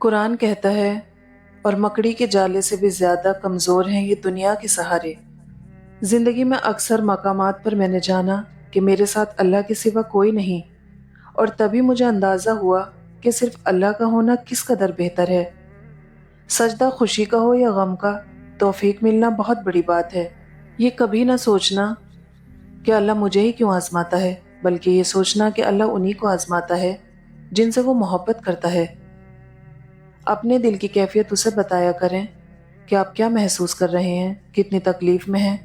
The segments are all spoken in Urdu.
قرآن کہتا ہے، اور مکڑی کے جالے سے بھی زیادہ کمزور ہیں یہ دنیا کے سہارے۔ زندگی میں اکثر مقامات پر میں نے جانا کہ میرے ساتھ اللہ کے سوا کوئی نہیں، اور تبھی مجھے اندازہ ہوا کہ صرف اللہ کا ہونا کس قدر بہتر ہے۔ سجدہ خوشی کا ہو یا غم کا، توفیق ملنا بہت بڑی بات ہے۔ یہ کبھی نہ سوچنا کہ اللہ مجھے ہی کیوں آزماتا ہے، بلکہ یہ سوچنا کہ اللہ انہی کو آزماتا ہے جن سے وہ محبت کرتا ہے۔ اپنے دل کی کیفیت اسے بتایا کریں کہ آپ کیا محسوس کر رہے ہیں، کتنی تکلیف میں ہیں۔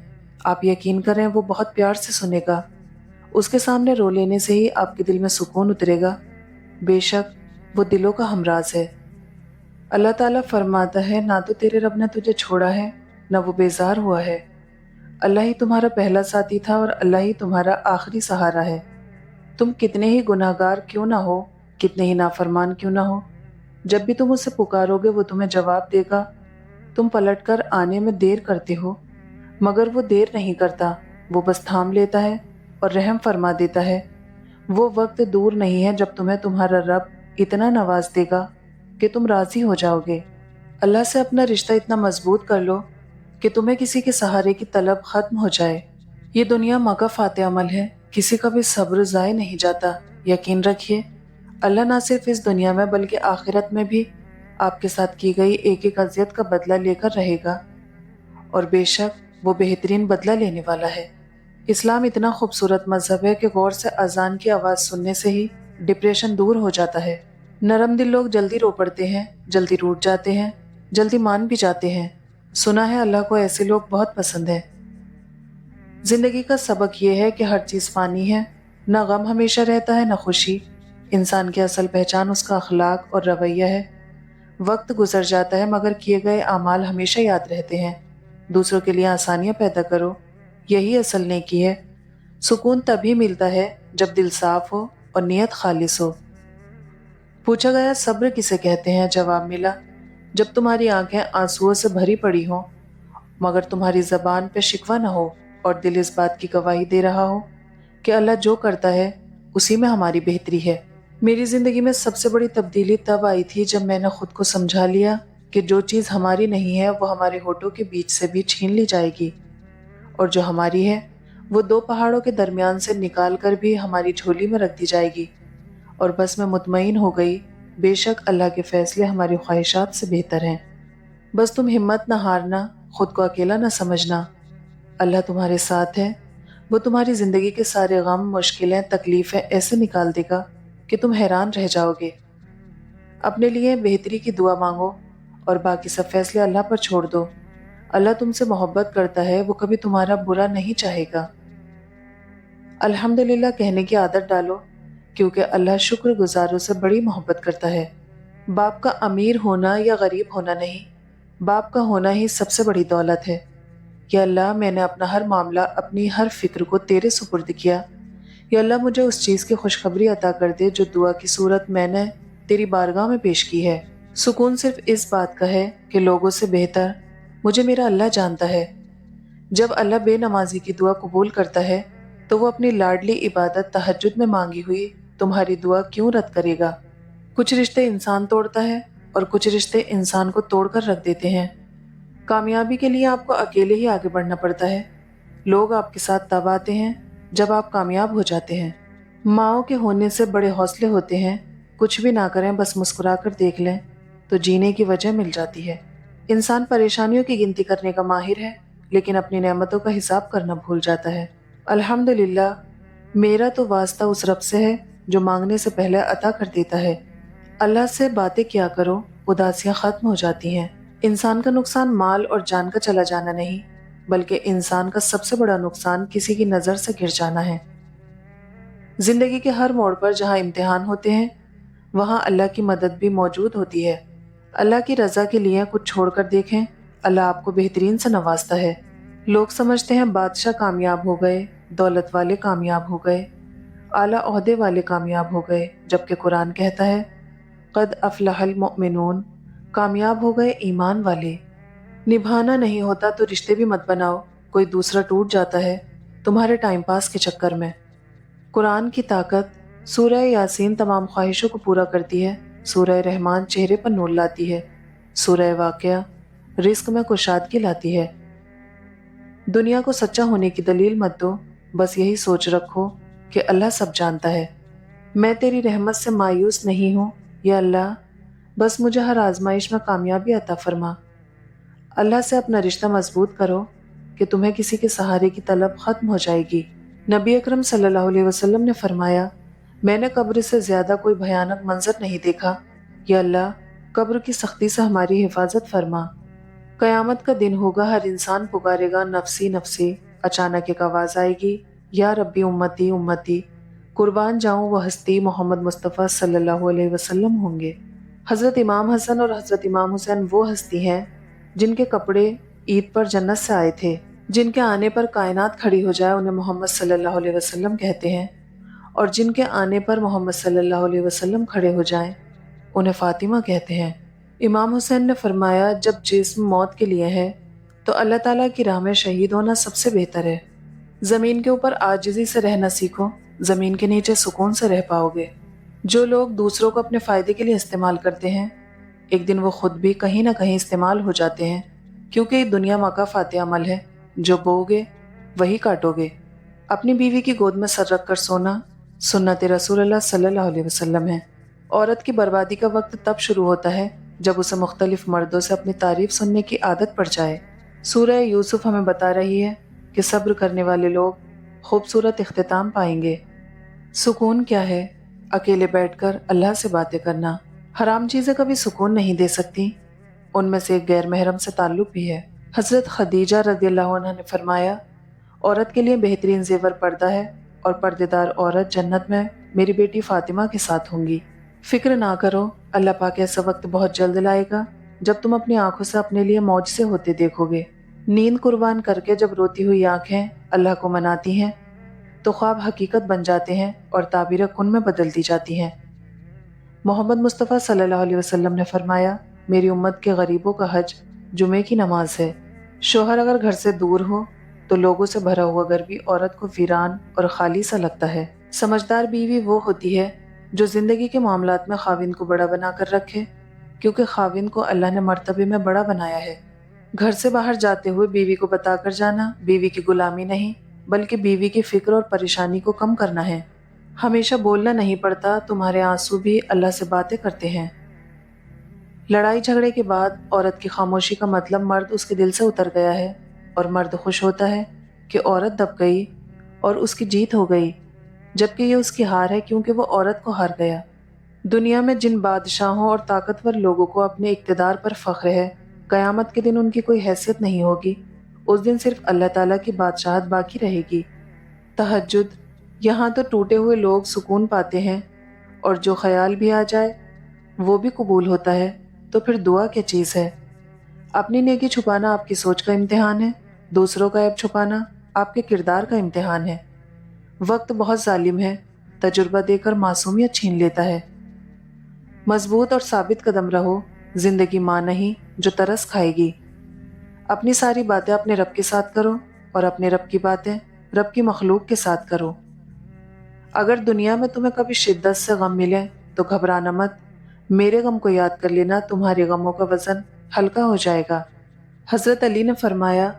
آپ یقین کریں وہ بہت پیار سے سنے گا۔ اس کے سامنے رو لینے سے ہی آپ کے دل میں سکون اترے گا۔ بے شک وہ دلوں کا ہمراز ہے۔ اللہ تعالیٰ فرماتا ہے، نہ تو تیرے رب نے تجھے چھوڑا ہے، نہ وہ بیزار ہوا ہے۔ اللہ ہی تمہارا پہلا ساتھی تھا اور اللہ ہی تمہارا آخری سہارا ہے۔ تم کتنے ہی گناہگار کیوں نہ ہو، کتنے ہی نافرمان کیوں نہ ہو، جب بھی تم اسے پکارو گے وہ تمہیں جواب دے گا۔ تم پلٹ کر آنے میں دیر کرتے ہو، مگر وہ دیر نہیں کرتا، وہ بس تھام لیتا ہے اور رحم فرما دیتا ہے۔ وہ وقت دور نہیں ہے جب تمہیں تمہارا رب اتنا نواز دے گا کہ تم راضی ہو جاؤ گے۔ اللہ سے اپنا رشتہ اتنا مضبوط کر لو کہ تمہیں کسی کے سہارے کی طلب ختم ہو جائے۔ یہ دنیا ماں کا فاتح عمل ہے، کسی کا بھی صبر ضائع نہیں جاتا۔ یقین رکھیے، اللہ نہ صرف اس دنیا میں بلکہ آخرت میں بھی آپ کے ساتھ کی گئی ایک ایک اذیت کا بدلہ لے کر رہے گا، اور بے شک وہ بہترین بدلہ لینے والا ہے۔ اسلام اتنا خوبصورت مذہب ہے کہ غور سے اذان کی آواز سننے سے ہی ڈپریشن دور ہو جاتا ہے۔ نرم دل لوگ جلدی رو پڑتے ہیں، جلدی روٹھ جاتے ہیں، جلدی مان بھی جاتے ہیں۔ سنا ہے اللہ کو ایسے لوگ بہت پسند ہیں۔ زندگی کا سبق یہ ہے کہ ہر چیز فانی ہے، نہ غم ہمیشہ رہتا ہے نہ خوشی۔ انسان کی اصل پہچان اس کا اخلاق اور رویہ ہے۔ وقت گزر جاتا ہے مگر کیے گئے اعمال ہمیشہ یاد رہتے ہیں۔ دوسروں کے لیے آسانیاں پیدا کرو، یہی اصل نیکی ہے۔ سکون تبھی ملتا ہے جب دل صاف ہو اور نیت خالص ہو۔ پوچھا گیا صبر کسے کہتے ہیں؟ جواب ملا، جب تمہاری آنکھیں آنسوؤں سے بھری پڑی ہوں مگر تمہاری زبان پہ شکوہ نہ ہو اور دل اس بات کی گواہی دے رہا ہو کہ اللہ جو کرتا ہے اسی میں ہماری بہتری ہے۔ میری زندگی میں سب سے بڑی تبدیلی تب آئی تھی جب میں نے خود کو سمجھا لیا کہ جو چیز ہماری نہیں ہے وہ ہمارے ہونٹوں کے بیچ سے بھی چھین لی جائے گی، اور جو ہماری ہے وہ دو پہاڑوں کے درمیان سے نکال کر بھی ہماری جھولی میں رکھ دی جائے گی۔ اور بس میں مطمئن ہو گئی، بے شک اللہ کے فیصلے ہماری خواہشات سے بہتر ہیں۔ بس تم ہمت نہ ہارنا، خود کو اکیلا نہ سمجھنا۔ اللہ تمہارے ساتھ ہے، وہ تمہاری زندگی کے سارے غم، مشکلیں، تکلیفیں ایسے نکال دے گا کہ تم حیران رہ جاؤ گے۔ اپنے لیے بہتری کی دعا مانگو اور باقی سب فیصلے اللہ پر چھوڑ دو۔ اللہ تم سے محبت کرتا ہے، وہ کبھی تمہارا برا نہیں چاہے گا۔ الحمدللہ کہنے کی عادت ڈالو، کیونکہ اللہ شکر گزاروں سے بڑی محبت کرتا ہے۔ باپ کا امیر ہونا یا غریب ہونا نہیں، باپ کا ہونا ہی سب سے بڑی دولت ہے۔ یا اللہ، میں نے اپنا ہر معاملہ، اپنی ہر فکر کو تیرے سپرد کیا۔ یا اللہ، مجھے اس چیز کی خوشخبری عطا کر دے جو دعا کی صورت میں نے تیری بارگاہ میں پیش کی ہے۔ سکون صرف اس بات کا ہے کہ لوگوں سے بہتر مجھے میرا اللہ جانتا ہے۔ جب اللہ بے نمازی کی دعا قبول کرتا ہے تو وہ اپنی لاڈلی عبادت تہجد میں مانگی ہوئی تمہاری دعا کیوں رد کرے گا؟ کچھ رشتے انسان توڑتا ہے اور کچھ رشتے انسان کو توڑ کر رکھ دیتے ہیں۔ کامیابی کے لیے آپ کو اکیلے ہی آگے بڑھنا پڑتا ہے۔ لوگ آپ کے ساتھ تب آتے ہیں جب آپ کامیاب ہو جاتے ہیں۔ ماؤں کے ہونے سے بڑے حوصلے ہوتے ہیں، کچھ بھی نہ کریں بس مسکرا کر دیکھ لیں تو جینے کی وجہ مل جاتی ہے۔ انسان پریشانیوں کی گنتی کرنے کا ماہر ہے لیکن اپنی نعمتوں کا حساب کرنا بھول جاتا ہے۔ الحمدللہ، میرا تو واسطہ اس رب سے ہے جو مانگنے سے پہلے عطا کر دیتا ہے۔ اللہ سے باتیں کیا کرو، اداسیاں ختم ہو جاتی ہیں۔ انسان کا نقصان مال اور جان کا چلا جانا نہیں، بلکہ انسان کا سب سے بڑا نقصان کسی کی نظر سے گر جانا ہے۔ زندگی کے ہر موڑ پر جہاں امتحان ہوتے ہیں وہاں اللہ کی مدد بھی موجود ہوتی ہے۔ اللہ کی رضا کے لیے کچھ چھوڑ کر دیکھیں، اللہ آپ کو بہترین سے نوازتا ہے۔ لوگ سمجھتے ہیں بادشاہ کامیاب ہو گئے، دولت والے کامیاب ہو گئے، اعلیٰ عہدے والے کامیاب ہو گئے، جبکہ قرآن کہتا ہے قد افلح المؤمنون، کامیاب ہو گئے ایمان والے۔ نبھانا نہیں ہوتا تو رشتے بھی مت بناؤ، کوئی دوسرا ٹوٹ جاتا ہے تمہارے ٹائم پاس کے چکر میں۔ قرآن کی طاقت، سورہ یاسین تمام خواہشوں کو پورا کرتی ہے، سورہ رحمان چہرے پر نور لاتی ہے، سورہ واقعہ رزق میں کشادگی لاتی ہے۔ دنیا کو سچا ہونے کی دلیل مت دو، بس یہی سوچ رکھو کہ اللہ سب جانتا ہے۔ میں تیری رحمت سے مایوس نہیں ہوں، یا اللہ بس مجھے ہر آزمائش میں کامیابی عطا فرما۔ اللہ سے اپنا رشتہ مضبوط کرو کہ تمہیں کسی کے سہارے کی طلب ختم ہو جائے گی۔ نبی اکرم صلی اللہ علیہ وسلم نے فرمایا، میں نے قبر سے زیادہ کوئی بھیانک منظر نہیں دیکھا، یا اللہ قبر کی سختی سے ہماری حفاظت فرما۔ قیامت کا دن ہوگا، ہر انسان پکارے گا نفسی نفسی، اچانک ایک آواز آئے گی، یا ربی امتی امتی، قربان جاؤں وہ ہستی محمد مصطفیٰ صلی اللہ علیہ وسلم ہوں گے۔ حضرت امام حسن اور حضرت امام حسین وہ ہستی ہیں جن کے کپڑے عید پر جنت سے آئے تھے، جن کے آنے پر کائنات کھڑی ہو جائے انہیں محمد صلی اللہ علیہ وسلم کہتے ہیں، اور جن کے آنے پر محمد صلی اللہ علیہ وسلم کھڑے ہو جائیں انہیں فاطمہ کہتے ہیں۔ امام حسین نے فرمایا، جب جسم موت کے لیے ہے تو اللہ تعالیٰ کی راہ میں شہید ہونا سب سے بہتر ہے۔ زمین کے اوپر عاجزی سے رہنا سیکھو، زمین کے نیچے سکون سے رہ پاؤ گے۔ جو لوگ دوسروں کو اپنے فائدے کے لیے استعمال کرتے ہیں، ایک دن وہ خود بھی کہیں نہ کہیں استعمال ہو جاتے ہیں، کیونکہ یہ دنیا مقافات عمل ہے، جو بو گے وہی کاٹو گے۔ اپنی بیوی کی گود میں سر رکھ کر سونا سنت رسول اللہ صلی اللہ علیہ وسلم ہے۔ عورت کی بربادی کا وقت تب شروع ہوتا ہے جب اسے مختلف مردوں سے اپنی تعریف سننے کی عادت پڑ جائے۔ سورہ یوسف ہمیں بتا رہی ہے کہ صبر کرنے والے لوگ خوبصورت اختتام پائیں گے۔ سکون کیا ہے؟ اکیلے بیٹھ کر اللہ سے باتیں کرنا۔ حرام چیزیں کبھی سکون نہیں دے سکتی، ان میں سے ایک غیر محرم سے تعلق بھی ہے۔ حضرت خدیجہ رضی اللہ عنہ نے فرمایا، عورت کے لیے بہترین زیور پردہ ہے، اور پردے دار عورت جنت میں میری بیٹی فاطمہ کے ساتھ ہوں گی۔ فکر نہ کرو، اللہ پاک ایسا وقت بہت جلد لائے گا جب تم اپنی آنکھوں سے اپنے لیے معجزے ہوتے دیکھو گے۔ نیند قربان کر کے جب روتی ہوئی آنکھیں اللہ کو مناتی ہیں تو خواب حقیقت بن جاتے ہیں اور تعبیریں کن میں بدل دی جاتی ہیں۔ محمد مصطفیٰ صلی اللہ علیہ وسلم نے فرمایا، میری امت کے غریبوں کا حج جمعے کی نماز ہے۔ شوہر اگر گھر سے دور ہو تو لوگوں سے بھرا ہوا گھر بھی عورت کو ویران اور خالی سا لگتا ہے۔ سمجھدار بیوی وہ ہوتی ہے جو زندگی کے معاملات میں خاوند کو بڑا بنا کر رکھے، کیونکہ خاوند کو اللہ نے مرتبے میں بڑا بنایا ہے۔ گھر سے باہر جاتے ہوئے بیوی کو بتا کر جانا بیوی کی غلامی نہیں، بلکہ بیوی کی فکر اور پریشانی کو کم کرنا ہے۔ ہمیشہ بولنا نہیں پڑتا، تمہارے آنسو بھی اللہ سے باتیں کرتے ہیں۔ لڑائی جھگڑے کے بعد عورت کی خاموشی کا مطلب مرد اس کے دل سے اتر گیا ہے، اور مرد خوش ہوتا ہے کہ عورت دب گئی اور اس کی جیت ہو گئی، جبکہ یہ اس کی ہار ہے کیونکہ وہ عورت کو ہار گیا۔ دنیا میں جن بادشاہوں اور طاقتور لوگوں کو اپنے اقتدار پر فخر ہے، قیامت کے دن ان کی کوئی حیثیت نہیں ہوگی۔ اس دن صرف اللہ تعالیٰ کی بادشاہت باقی رہے گی۔ تہجد، یہاں تو ٹوٹے ہوئے لوگ سکون پاتے ہیں، اور جو خیال بھی آ جائے وہ بھی قبول ہوتا ہے، تو پھر دعا کیا چیز ہے؟ اپنی نیکی چھپانا آپ کی سوچ کا امتحان ہے، دوسروں کا عیب چھپانا آپ کے کردار کا امتحان ہے۔ وقت بہت ظالم ہے، تجربہ دے کر معصومیت چھین لیتا ہے۔ مضبوط اور ثابت قدم رہو، زندگی ماں نہیں جو ترس کھائے گی۔ اپنی ساری باتیں اپنے رب کے ساتھ کرو، اور اپنے رب کی باتیں رب کی مخلوق کے ساتھ کرو۔ اگر دنیا میں تمہیں کبھی شدت سے غم ملے تو گھبرانا مت، میرے غم کو یاد کر لینا، تمہارے غموں کا وزن ہلکا ہو جائے گا۔ حضرت علی نے فرمایا،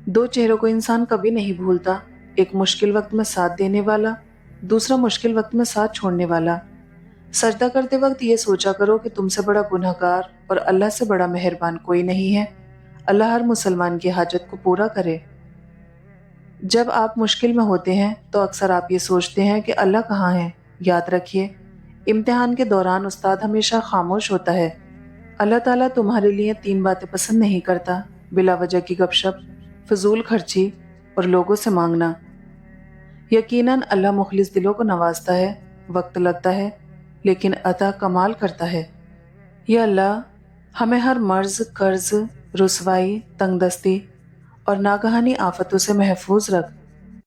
دو چہروں کو انسان کبھی نہیں بھولتا، ایک مشکل وقت میں ساتھ دینے والا، دوسرا مشکل وقت میں ساتھ چھوڑنے والا۔ سجدہ کرتے وقت یہ سوچا کرو کہ تم سے بڑا گنہگار اور اللہ سے بڑا مہربان کوئی نہیں ہے۔ اللہ ہر مسلمان کی حاجت کو پورا کرے۔ جب آپ مشکل میں ہوتے ہیں تو اکثر آپ یہ سوچتے ہیں کہ اللہ کہاں ہے۔ یاد رکھیے، امتحان کے دوران استاد ہمیشہ خاموش ہوتا ہے۔ اللہ تعالیٰ تمہارے لیے 3 باتیں پسند نہیں کرتا: بلا وجہ کی گپ شپ، فضول خرچی اور لوگوں سے مانگنا۔ یقیناً اللہ مخلص دلوں کو نوازتا ہے، وقت لگتا ہے لیکن عطا کمال کرتا ہے۔ یا اللہ ہمیں ہر مرض، قرض، رسوائی، تنگ دستی اور ناگہانی آفتوں سے محفوظ رکھ،